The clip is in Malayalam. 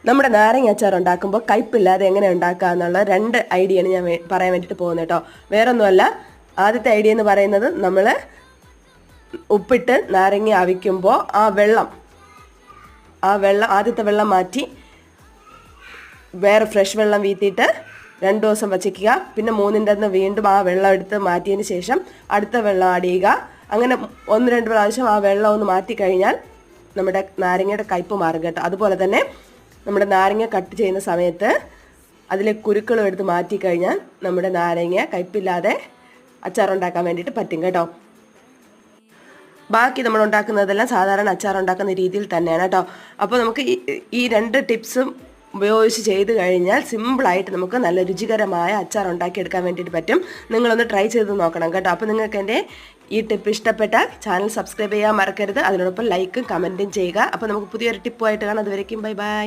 നമ്മുടെ നാരങ്ങ അച്ചാർ ഉണ്ടാക്കുമ്പോൾ കയ്പില്ലാതെ എങ്ങനെ ഉണ്ടാക്കുക എന്നുള്ള 2 ഐഡിയയാണ് ഞാൻ പറയാൻ വേണ്ടിയിട്ട് പോകുന്നത് കേട്ടോ. വേറൊന്നുമല്ല, ആദ്യത്തെ ഐഡിയ എന്ന് പറയുന്നത് നമ്മൾ ഉപ്പിട്ട് നാരങ്ങ അവിക്കുമ്പോൾ ആ വെള്ളം ആദ്യത്തെ വെള്ളം മാറ്റി വേറെ ഫ്രഷ് വെള്ളം വീത്തിയിട്ട് 2 ദിവസം വച്ചിക്കുക. പിന്നെ 3ൻ്റെ അന്ന് വീണ്ടും ആ വെള്ളം എടുത്ത് മാറ്റിയതിന് ശേഷം അടുത്ത വെള്ളം ആഡ് ചെയ്യുക. അങ്ങനെ 1-2 പ്രാവശ്യം ആ വെള്ളം ഒന്ന് മാറ്റിക്കഴിഞ്ഞാൽ നമ്മുടെ നാരങ്ങയുടെ കയ്പ്പ് മാറും കേട്ടോ. അതുപോലെ തന്നെ നമ്മുടെ നാരങ്ങ കട്ട് ചെയ്യുന്ന സമയത്ത് അതിലെ കുരുക്കളും എടുത്ത് മാറ്റിക്കഴിഞ്ഞാൽ നമ്മുടെ നാരങ്ങ കയ്പില്ലാതെ അച്ചാർ ഉണ്ടാക്കാൻ വേണ്ടിയിട്ട് പറ്റും കേട്ടോ. ബാക്കി നമ്മൾ ഉണ്ടാക്കുന്നതെല്ലാം സാധാരണ അച്ചാർ ഉണ്ടാക്കുന്ന രീതിയിൽ തന്നെയാണ് കേട്ടോ. അപ്പോൾ നമുക്ക് ഈ 2 ടിപ്സും ഉപയോഗിച്ച് ചെയ്ത് കഴിഞ്ഞാൽ സിമ്പിളായിട്ട് നമുക്ക് നല്ല രുചികരമായ അച്ചാർ ഉണ്ടാക്കിയെടുക്കാൻ വേണ്ടിയിട്ട് പറ്റും. നിങ്ങളൊന്ന് ട്രൈ ചെയ്ത് നോക്കണം കേട്ടോ. അപ്പോൾ നിങ്ങൾക്ക് എൻ്റെ ഈ ടിപ്പ് ഇഷ്ടപ്പെട്ടാൽ ചാനൽ സബ്സ്ക്രൈബ് ചെയ്യാൻ മറക്കരുത്. അതിനോടൊപ്പം ലൈക്കും കമൻറ്റും ചെയ്യുക. അപ്പോൾ നമുക്ക് പുതിയൊരു ടിപ്പുമായിട്ട് കാണാം. അതുവരേക്കും ബൈ ബൈ.